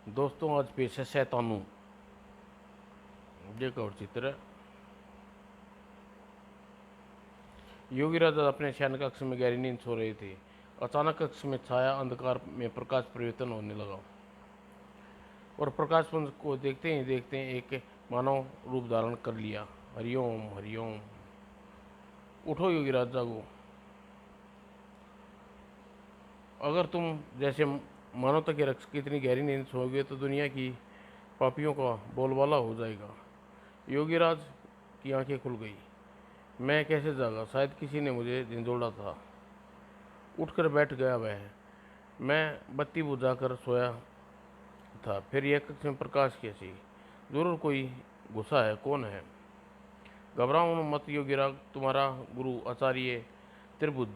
दोस्तों आज पेश है शैतानू। ये और चित्र। योगीराज अपने शयन कक्ष में गहरी नींद सो रहे थे। अचानक कक्ष में छाया अंधकार में प्रकाश परिवर्तन होने लगा और प्रकाश पुंज को देखते ही एक मानव रूप धारण कर लिया। हरिओम हरिओम। उठो योगीराज, जागो। अगर तुम जैसे मानवता के रक्षक की इतनी गहरी नींद सोओगे तो दुनिया की पापियों का बोलबाला हो जाएगा। योगीराज की आंखें खुल गई। मैं कैसे जागा? शायद किसी ने मुझे झिंझोड़ा था। उठकर बैठ गया वह। मैं बत्ती बुझाकर सोया था। फिर यह कक्ष में प्रकाश कैसी? जरूर कोई घुसा है। कौन है? घबराओ मत योगीराज, तुम्हारा गुरु आचार्य त्रिभुज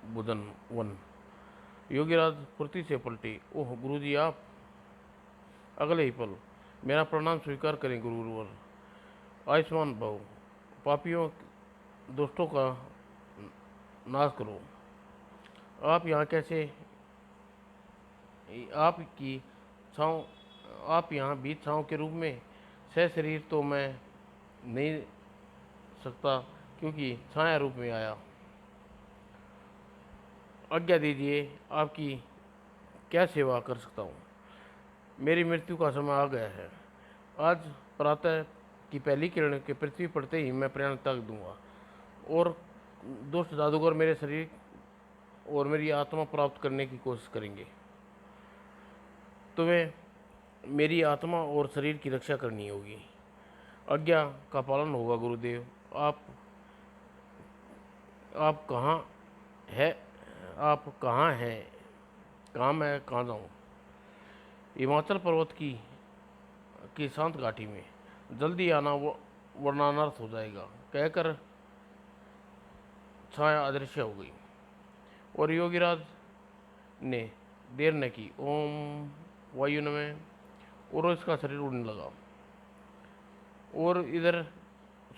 बुधन वन। योगीराज फुर्ती से पलटे। ओह गुरुजी आप! अगले ही पल, मेरा प्रणाम स्वीकार करें गुरुवर। आयुष्मान भव। पापियों दुष्टों का नाश करो। आप यहाँ कैसे? आपकी छाँव, आप यहाँ भी छाँव के रूप में? सह शरीर तो मैं नहीं सकता क्योंकि छाया रूप में आया। आज्ञा दीजिए, आपकी क्या सेवा कर सकता हूँ? मेरी मृत्यु का समय आ गया है। आज प्रातः की पहली किरण के पृथ्वी पड़ते ही मैं प्राण त्याग दूंगा और दुष्ट जादूगर मेरे शरीर और मेरी आत्मा प्राप्त करने की कोशिश करेंगे। तुम्हें मेरी आत्मा और शरीर की रक्षा करनी होगी। आज्ञा का पालन होगा गुरुदेव। आप कहाँ है? आप कहाँ हैं? कहाँ मैं कहाँ जाऊँ? हिमाचल पर्वत की शांत घाटी में। जल्दी आना वरना अनर्थ हो जाएगा, कहकर छाया अदृश्य हो गई और योगीराज ने देर न की। ओम वायु नमः। और इसका शरीर उड़ने लगा। और इधर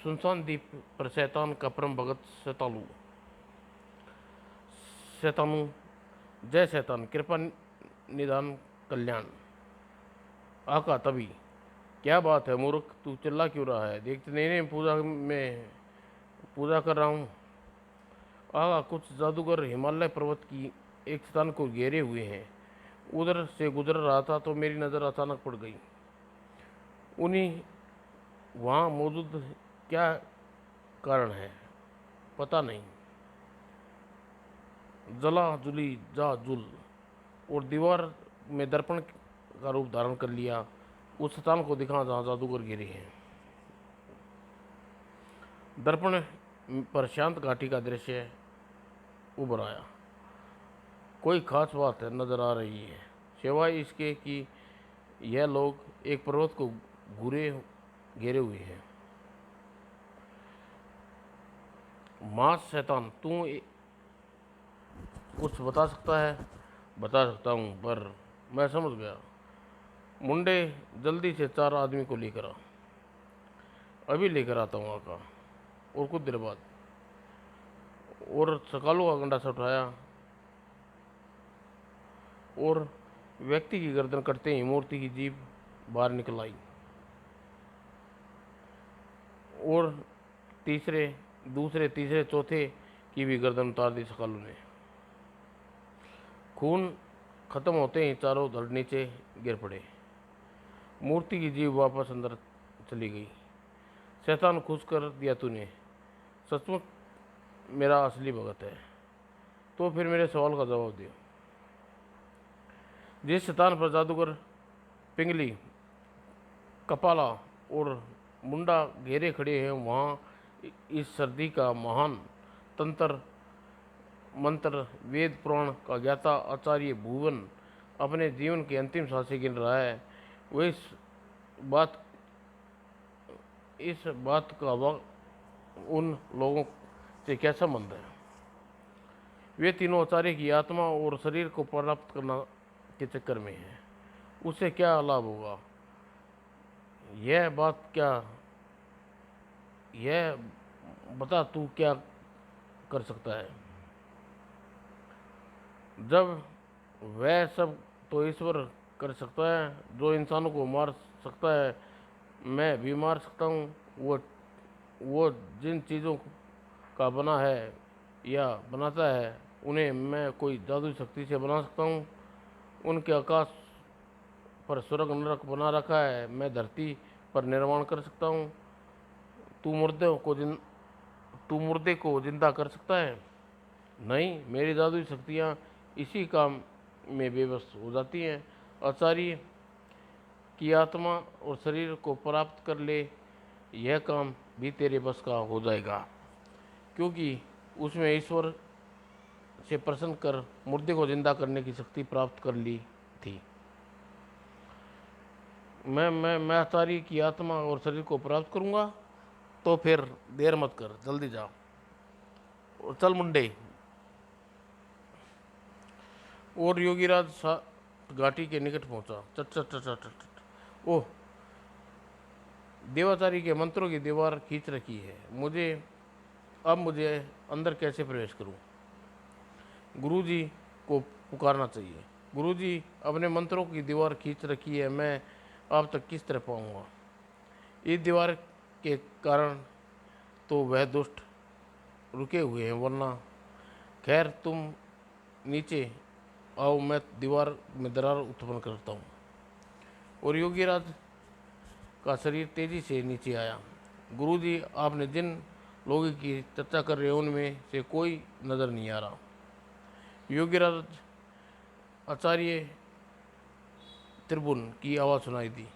सुनसान द्वीप पर शैतान का परम भगत शैतानु। जय शैतान, कृपा निदान कल्याण। आका तभी, क्या बात है मूर्ख, तू चिल्ला क्यों रहा है? देखते नहीं नहीं पूजा कर रहा हूँ। आका कुछ जादूगर हिमालय पर्वत की एक स्थान को घेरे हुए हैं। उधर से गुजर रहा था तो मेरी नज़र अचानक पड़ गई। उन्हीं वहाँ मौजूद क्या कारण है पता नहीं। जला जुली जा जुल और दीवार में दर्पण का रूप धारण कर लिया। उस स्थान को दिखा जहाँ जादूगर गिरे हैं। दर्पण पर शांत घाटी का दृश्य उभर आया। कोई खास बात है नजर आ रही है सिवाय इसके कि यह लोग एक पर्वत को घूरे घेरे हुए हैं। मां शैतान, तू कुछ बता सकता है? बता सकता हूँ पर मैं समझ गया। मुंडे, जल्दी से 4 आदमी को लेकर आ। अभी लेकर आता हूँ आका। और कुछ देर बाद और सकालों का गंडा से उठाया और व्यक्ति की गर्दन कटते ही मूर्ति की जीभ बाहर निकल आई और दूसरे तीसरे चौथे की भी गर्दन उतार दी सकालू ने। खून खत्म होते ही चारों धड़ नीचे गिर पड़े। मूर्ति की जीभ वापस अंदर चली गई। शैतान खुश कर दिया तूने। सचमुच मेरा असली भगत है। तो फिर मेरे सवाल का जवाब दे। जिस शैतान पर जादूगर पिंगली, कपाला और मुंडा घेरे खड़े हैं वहाँ इस सर्दी का महान तंत्र मंत्र वेद पुराण का ज्ञाता आचार्य भुवन अपने जीवन की अंतिम सांसें गिन रहा है। वह बात इस बात का उन लोगों से क्या संबंध है? वे तीनों आचार्य की आत्मा और शरीर को प्राप्त करना के चक्कर में हैं। उससे क्या लाभ होगा? यह बात क्या यह बता तू क्या कर सकता है? जब वह सब तो ईश्वर कर सकता है, जो इंसानों को मार सकता है मैं भी मार सकता हूँ। वो जिन चीज़ों का बना है या बनाता है उन्हें मैं कोई जादुई शक्ति से बना सकता हूँ। उनके आकाश पर स्वर्ग नरक बना रखा है, मैं धरती पर निर्माण कर सकता हूँ। तू मुर्दे को जिन तू मुर्दे को जिंदा कर सकता है? नहीं, मेरी जादुई शक्तियाँ इसी काम में बेबस हो जाती हैं। आचार्य की आत्मा और शरीर को प्राप्त कर ले, यह काम भी तेरे बस का हो जाएगा, क्योंकि उसमें ईश्वर से प्रसन्न कर मुर्दे को जिंदा करने की शक्ति प्राप्त कर ली थी। मैं आचार्य की आत्मा और शरीर को प्राप्त करूंगा, तो फिर देर मत कर, जल्दी जा और चल मुंडे। और योगीराज घाटी के निकट पहुंचा। चट चट चट चट चट। ओह, देवाचारी के मंत्रों की दीवार खींच रखी है। मुझे अंदर कैसे प्रवेश करूं? गुरुजी को पुकारना चाहिए। गुरुजी, अपने मंत्रों की दीवार खींच रखी है, मैं आप तक किस तरह पाऊंगा? इस दीवार के कारण तो वह दुष्ट रुके हुए हैं, वरना खैर तुम नीचे आओ, मैं दीवार में दरार उत्पन्न करता हूँ। और योगीराज का शरीर तेजी से नीचे आया। गुरुजी, आपने जिन लोगों की चर्चा कर रहे हैं उनमें से कोई नजर नहीं आ रहा। योगीराज आचार्य त्रिभुवन की आवाज़ सुनाई दी।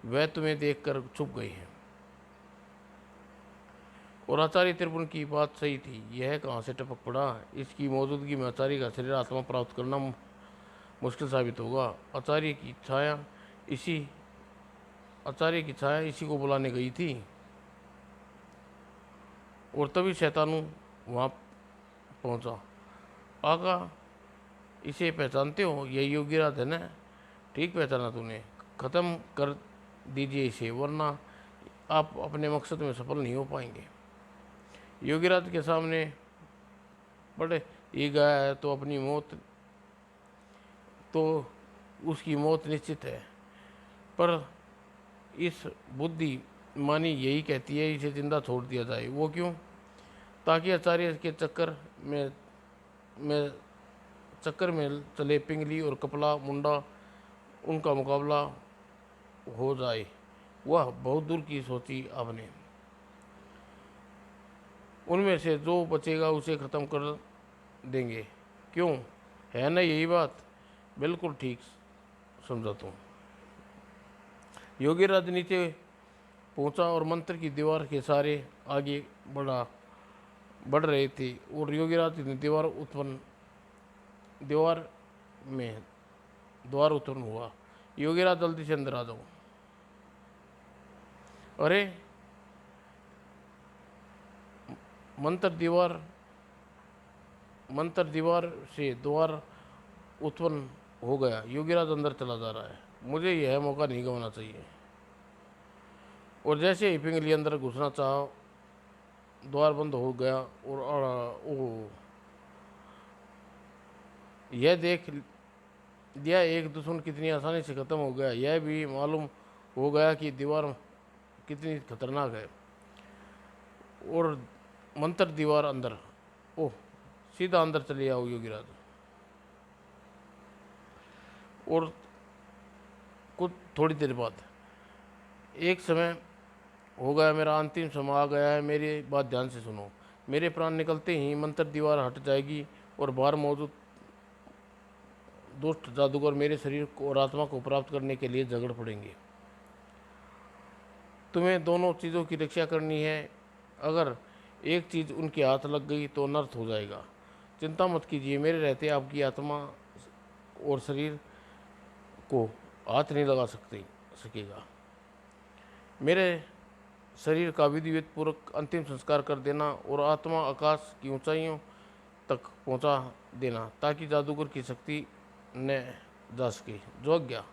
वह तुम्हें देखकर छुप गई है। और आचार्य त्रिभुवन की बात सही थी, यह कहाँ से टपक पड़ा? इसकी मौजूदगी में आचार्य का शरीर आत्मा प्राप्त करना मुश्किल साबित होगा। इसी आचार्य की छाया इसी को बुलाने गई थी। और तभी शैतानु वहाँ पहुँचा। आका, इसे पहचानते हो? यह योगीराज है ना? ठीक पहचाना तूने। ख़त्म कर दीजिए इसे, वरना आप अपने मकसद में सफल नहीं हो पाएंगे। योगीराज के सामने बड़े ये गया है तो उसकी मौत निश्चित है। पर इस बुद्धि मानी यही कहती है इसे जिंदा छोड़ दिया जाए। वो क्यों? ताकि आचार्य के में चक्कर में चले पिंगली और कपला मुंडा, उनका मुकाबला हो जाए। वह बहुत दूर की सोची आपने। उनमें से जो बचेगा उसे ख़त्म कर देंगे। क्यों, है ना यही बात? बिल्कुल ठीक समझा तुम। योगीराज नीचे पहुंचा और मंत्र की दीवार के सारे आगे बढ़ रहे थे। और योगीराज ने दीवार में द्वार उत्पन्न हुआ। योगीराज, जल्दी से अंदर आ जाओ। अरे, मंत्र दीवार से द्वार उत्पन्न हो गया। योगीराज अंदर चला जा रहा है। मुझे यह मौका नहीं गंवाना चाहिए। और जैसे ही पिंगली अंदर घुसना चाहा, द्वार बंद हो गया। और यह देख दिया एक दुश्मन कितनी आसानी से ख़त्म हो गया। यह भी मालूम हो गया कि दीवार कितनी खतरनाक है। और मंत्र दीवार अंदर, ओह, सीधा अंदर चले आओ योगीराज। और कुछ थोड़ी देर बाद, एक समय हो गया, मेरा अंतिम समय आ गया है। मेरी बात ध्यान से सुनो। मेरे प्राण निकलते ही मंत्र दीवार हट जाएगी और बाहर मौजूद दुष्ट जादूगर मेरे शरीर को और आत्मा को प्राप्त करने के लिए झगड़ पड़ेंगे। तुम्हें दोनों चीज़ों की रक्षा करनी है। अगर एक चीज़ उनके हाथ लग गई तो अनर्थ हो जाएगा। चिंता मत कीजिए, मेरे रहते आपकी आत्मा और शरीर को हाथ नहीं लगा सकेगा। मेरे शरीर का विधिवत पूर्वक अंतिम संस्कार कर देना और आत्मा आकाश की ऊंचाइयों तक पहुंचा देना, ताकि जादूगर की शक्ति न जा सके। जो आज्ञा।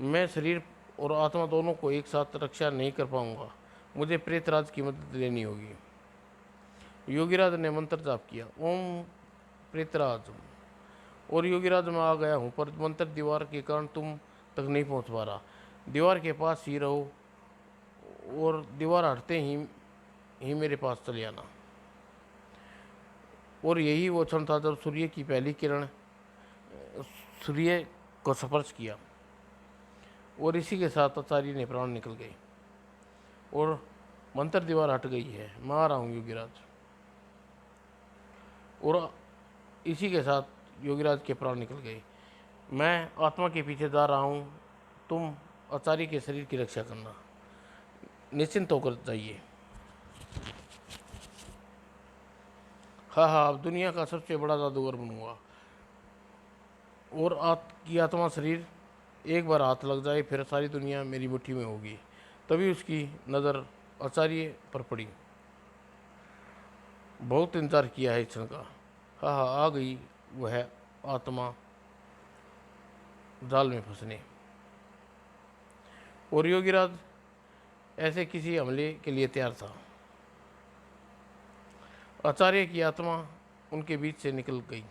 मैं शरीर और आत्मा दोनों को एक साथ रक्षा नहीं कर पाऊंगा। मुझे प्रेतराज की मदद लेनी होगी। योगीराज ने मंत्र जाप किया। ओम प्रेतराज, और योगीराज मैं आ गया हूँ, पर मंत्र दीवार के कारण तुम तक नहीं पहुँच पा रहा। दीवार के पास ही रहो और दीवार हटते ही मेरे पास चले आना। और यही वो क्षण था जब सूर्य की पहली किरण सूर्य को स्पर्श किया, और इसी के साथ आचार्य ने प्राण निकल गए और मंत्र दीवार हट गई है। मैं आ रहा हूँ योगीराज। और इसी के साथ योगीराज के प्राण निकल गए। मैं आत्मा के पीछे जा रहा हूँ, तुम आचार्य के शरीर की रक्षा करना। निश्चिंत होकर जाइए। हाँ हाँ, अब दुनिया का सबसे बड़ा जादूगर बनूंगा। और की आत्मा शरीर एक बार हाथ लग जाए फिर सारी दुनिया मेरी मुट्ठी में होगी। तभी उसकी नज़र आचार्य पर पड़ी। बहुत इंतजार किया है इस क्षण का। हाँ हाँ, आ गई वह आत्मा जाल में फंसने। और योगीराज ऐसे किसी हमले के लिए तैयार था। आचार्य की आत्मा उनके बीच से निकल गई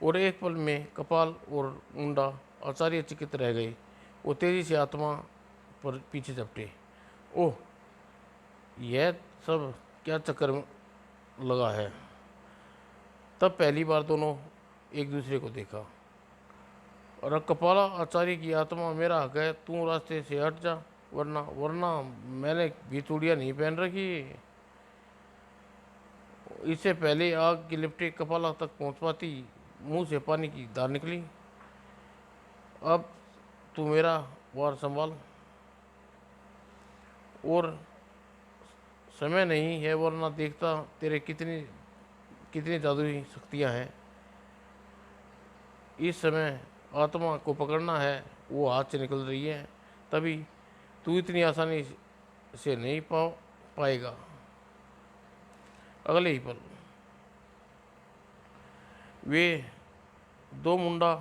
और एक पल में कपाल और मुंडा आचार्य चकित रह गए। वो तेजी से आत्मा पर पीछे झपटे। ओह, यह सब क्या चक्कर लगा है। तब पहली बार दोनों एक दूसरे को देखा। और कपाला आचार्य की आत्मा, मेरा हक है, तू रास्ते से हट जा, वरना वरना मैंने भी चूड़ियाँ नहीं पहन रखी। इससे पहले आग की लिपटे कपाला तक पहुंच पाती, मुंह से पानी की धार निकली। अब तू मेरा वार संभाल, और समय नहीं है, वरना देखता तेरे कितनी कितनी जादुई शक्तियां हैं। इस समय आत्मा को पकड़ना है, वो हाथ से निकल रही है। तभी तू इतनी आसानी से नहीं पाएगा। अगले ही पल वे दो मुंडा,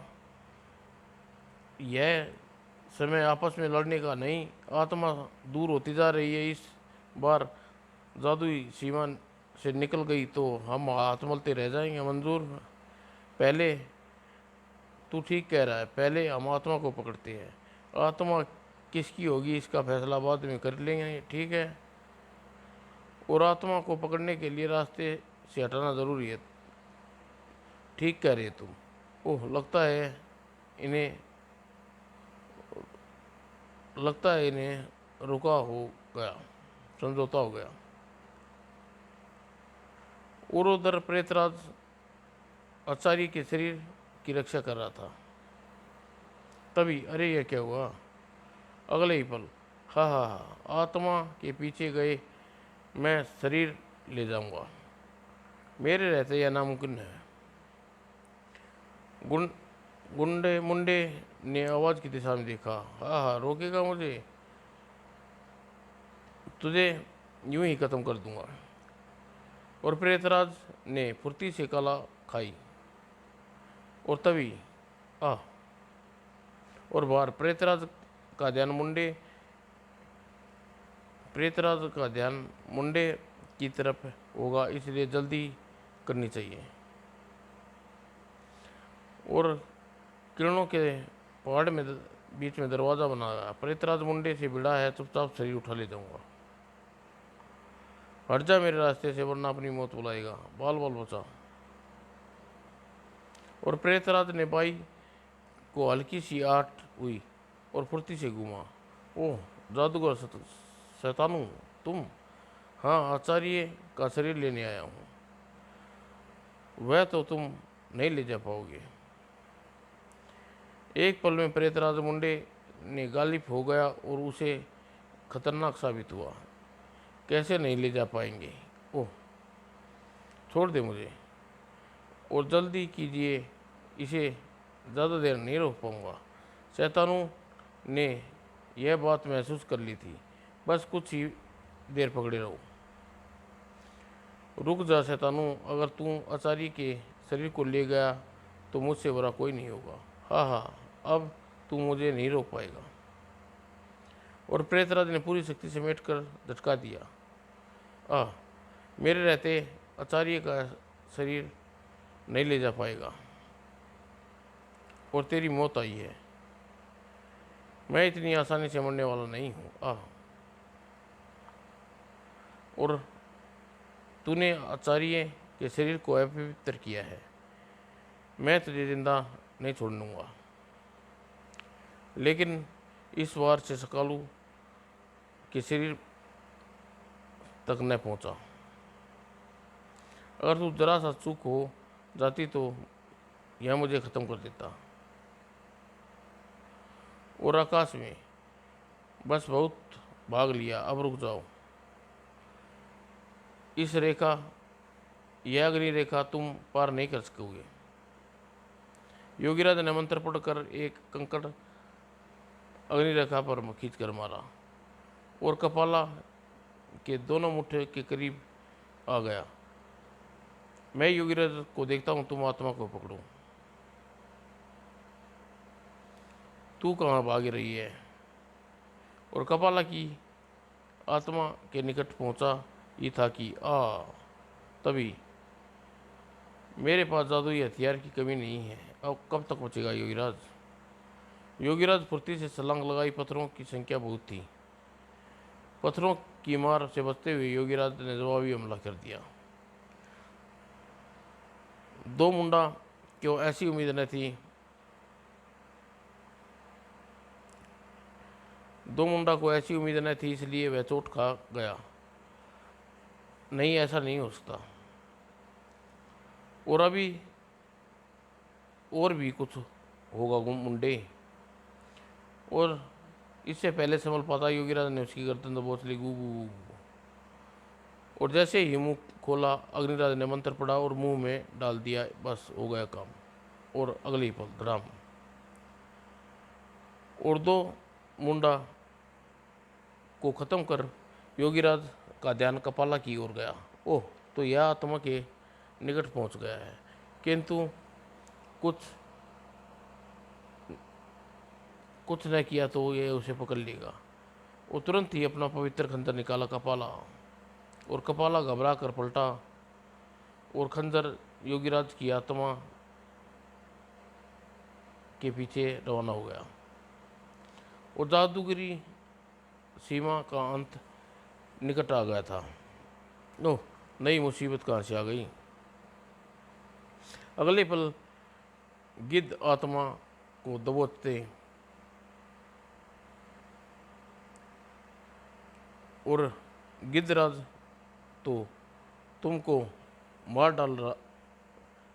यह समय आपस में लड़ने का नहीं। आत्मा दूर होती जा रही है। इस बार जादुई सीमा से निकल गई तो हम हाथ मलते रह जाएंगे। मंजूर, पहले तू ठीक कह रहा है, पहले हम आत्मा को पकड़ते हैं। आत्मा किसकी होगी इसका फैसला बाद में कर लेंगे, ठीक है। और आत्मा को पकड़ने के लिए रास्ते से हटाना ज़रूरी है। ठीक कह रही है तुम। ओह, इन्हें लगता है इन्हें रुका हो गया, समझौता हो गया। और उधर प्रेतराज आचार्य के शरीर की रक्षा कर रहा था। तभी अरे यह क्या हुआ। अगले ही पल, हाँ हाँ हाँ, आत्मा के पीछे गए मैं शरीर ले जाऊंगा, मेरे रहते यह नामुमकिन है। गुं गुंडे मुंडे ने आवाज़ की दिशा में देखा। हाँ हाँ, रोकेगा मुझे, तुझे यूं ही ख़त्म कर दूंगा। और प्रेतराज ने फुर्ती से कला खाई। और तभी आ और बाहर प्रेतराज का ध्यान मुंडे की तरफ होगा, इसलिए जल्दी करनी चाहिए। और किरणों के पहाड़ में बीच में दरवाज़ा बनाया। प्रेतराज मुंडे से भिड़ा है, चुपचाप शरीर उठा ले जाऊंगा। हट जा मेरे रास्ते से, वरना अपनी मौत बुलाएगा। बाल बाल बचा। और प्रेतराज ने बाई को हल्की सी आहट हुई और फुर्ती से घूमा। ओह जादूगर शैतानू, तुम। हाँ, आचार्य का शरीर लेने आया हूँ। वह तो तुम नहीं ले जा पाओगे। एक पल में प्रेतराज मुंडे ने गालिब हो गया और उसे खतरनाक साबित हुआ। कैसे नहीं ले जा पाएंगे। ओह, छोड़ दे मुझे, और जल्दी कीजिए, इसे ज़्यादा देर नहीं रोक पाऊंगा। शैतानों ने यह बात महसूस कर ली थी। बस कुछ ही देर पकड़े रहो। रुक जा शैतानों, अगर तू आचार्य के शरीर को ले गया तो मुझसे बुरा कोई नहीं होगा। हाँ हाँ, अब तू मुझे नहीं रोक पाएगा। और प्रेतराज ने पूरी शक्ति समेट कर झटका दिया। मेरे रहते आचार्य का शरीर नहीं ले जा पाएगा और तेरी मौत आई है। मैं इतनी आसानी से मरने वाला नहीं हूँ। और तूने आचार्य के शरीर को अपवित्र किया है। मैं तुझे जिंदा नहीं छोड़ूंगा। लेकिन इस वार से सकालू के शरीर तक न पहुंचा। अगर तू जरा सा चूक हो जाती तो यह मुझे खत्म कर देता। और आकाश में बस बहुत भाग लिया, अब रुक जाओ। इस रेखा, यह अग्नि रेखा तुम पार नहीं कर सकोगे। योगीराज ने मंत्र पढ़कर एक कंकड़ अग्नि रेखा पर खींच कर मारा और कपाला के दोनों मुट्ठे के करीब आ गया। मैं योगीराज को देखता हूँ, तुम आत्मा को पकड़ो। तू कहाँ भाग रही है? और कपाला की आत्मा के निकट पहुंचा ही था कि तभी मेरे पास जादुई हथियार की कमी नहीं है। अब कब तक बचेगा योगीराज? योगीराज फुर्ती से छलांग लगाई। पत्थरों की संख्या बहुत थी। पत्थरों की मार से बचते हुए योगीराज ने जवाबी हमला कर दिया। दो मुंडा क्यों ऐसी उम्मीद न थी। दो मुंडा को ऐसी उम्मीद न थी, इसलिए वह चोट खा गया। नहीं, ऐसा नहीं हो सकता। और अभी और भी कुछ होगा मुंडे। और इससे पहले संभल पाता योगीराज ने उसकी गर्दन दबोच ली। गू गू गू। और जैसे ही मुंह खोला, अग्निराज ने मंत्र पढ़ा और मुंह में डाल दिया। बस हो गया काम। और अगले ही पल धड़ाम। और दो मुंडा को खत्म कर योगीराज का ध्यान कपाला की ओर गया। ओह, तो यह आत्मा के निकट पहुंच गया है, किंतु कुछ कुछ न किया तो यह उसे पकड़ लेगा। वो तुरंत ही अपना पवित्र खंजर निकाला कपाला, और कपाला घबरा कर पलटा और खंजर योगीराज की आत्मा के पीछे रवाना हो गया। और जादूगरी सीमा का अंत निकट आ गया था। ओह, नई मुसीबत कहाँ से आ गई। अगले पल गिद्ध आत्मा को दबोचते और गिद्धराज तो तुमको मार डाल रहा।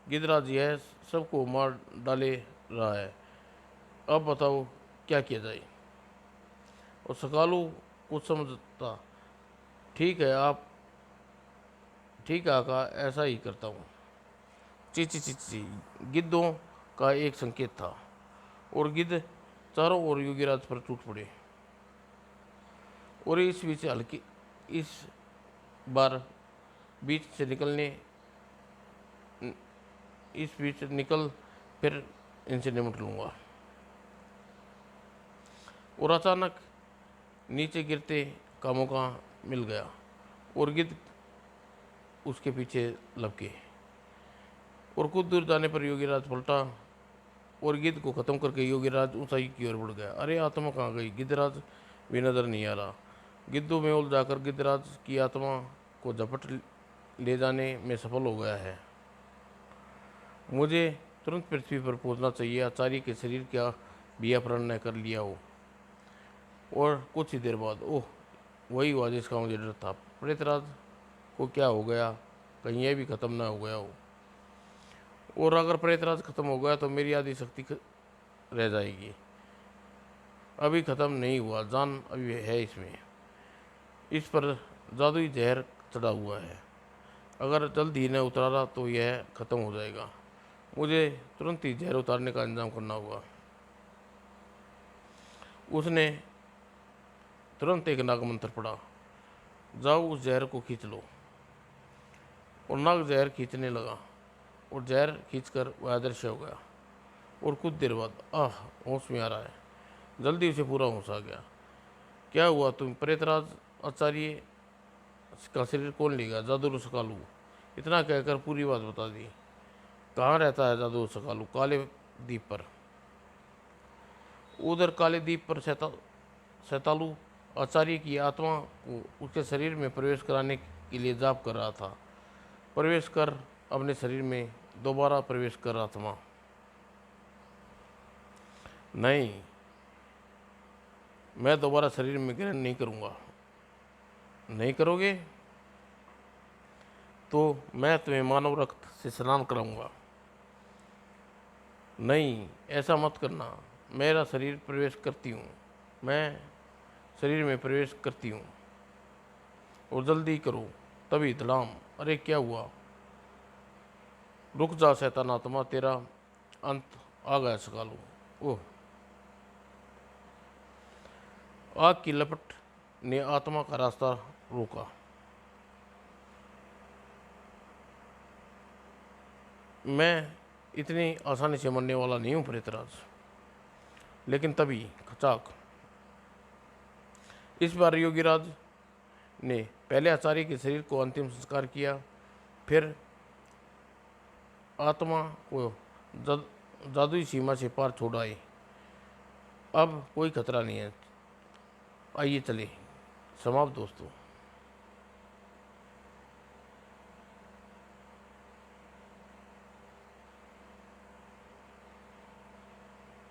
गिद्धराज यह सबको मार डाले रहा है। अब बताओ क्या किया जाए। और सकालू कुछ समझता। ठीक है ठीक है आका, ऐसा ही करता हूँ। ची ची ची ची। गिद्धों का एक संकेत था और गिद्ध चारों ओर योगीराज पर टूट पड़े। और इस बार बीच से निकलने इस बीच निकल फिर इनसे निपट लूँगा। और अचानक नीचे गिरते का मौका मिल गया और गिद्ध उसके पीछे लपके। और कुछ दूर जाने पर योगीराज पलटा और गिद्ध को खत्म करके योगीराज ऊंचाई की ओर बढ़ गया। अरे, आत्मा कहाँ गई? गिद्धराज भी नजर नहीं आ रहा। गिद्धों में उलझ जाकर गिद्धराज की आत्मा को झपट ले जाने में सफल हो गया है। मुझे तुरंत पृथ्वी पर पहुंचना चाहिए। आचार्य के शरीर का भी अपहरण न कर लिया हो। और कुछ ही देर बाद वही हुआ जिसका मुझे डर था। प्रेतराज को क्या हो गया? कहीं यह भी खत्म ना हो गया हो। और अगर प्रेतराज खत्म हो गया तो मेरी आधी शक्ति रह जाएगी। अभी खत्म नहीं हुआ, जान अभी है इसमें। इस पर जादुई जहर चढ़ा हुआ है। अगर जल्द ही न उतारा तो यह खत्म हो जाएगा। मुझे तुरंत ही जहर उतारने का इंतजाम करना होगा। उसने तुरंत एक नाग मंत्र पढ़ा। जाओ, उस जहर को खींच लो। और नाग जहर खींचने लगा और जहर खींचकर वह अदृश्य हो गया। और कुछ देर बाद होश में आ रहा है। जल्दी उसे पूरा होश आ गया। क्या हुआ? तुम प्रेतराज आचार्य का शरीर कौन लेगा? जादू सकालू। इतना कहकर पूरी बात बता दी। कहाँ रहता है जादू सकालू? काले द्वीप पर। उधर काले द्वीप पर शैतालू आचार्य की आत्मा को उसके शरीर में प्रवेश कराने के लिए जाप कर रहा था। प्रवेश कर अपने शरीर में दोबारा प्रवेश कर आत्मा। नहीं, मैं दोबारा शरीर में ग्रहण नहीं करूँगा। नहीं करोगे तो मैं तुम्हें मानव रक्त से स्नान कराऊंगा। नहीं, ऐसा मत करना। मेरा शरीर प्रवेश करती हूँ, मैं शरीर में प्रवेश करती हूँ, और जल्दी करो। तभी धड़ाम। अरे क्या हुआ? रुक जा शैतान आत्मा, तेरा अंत आ गया सकालू। ओह! आग की लपट ने आत्मा का रास्ता रोका। मैं इतनी आसानी से मरने वाला नहीं हूँ प्रेतराज। लेकिन तभी खचाक, इस बार योगीराज ने पहले आचार्य के शरीर को अंतिम संस्कार किया, फिर आत्मा को जादुई सीमा से पार छोड़ आए। अब कोई खतरा नहीं है। आइए चले। समाप्त दोस्तों।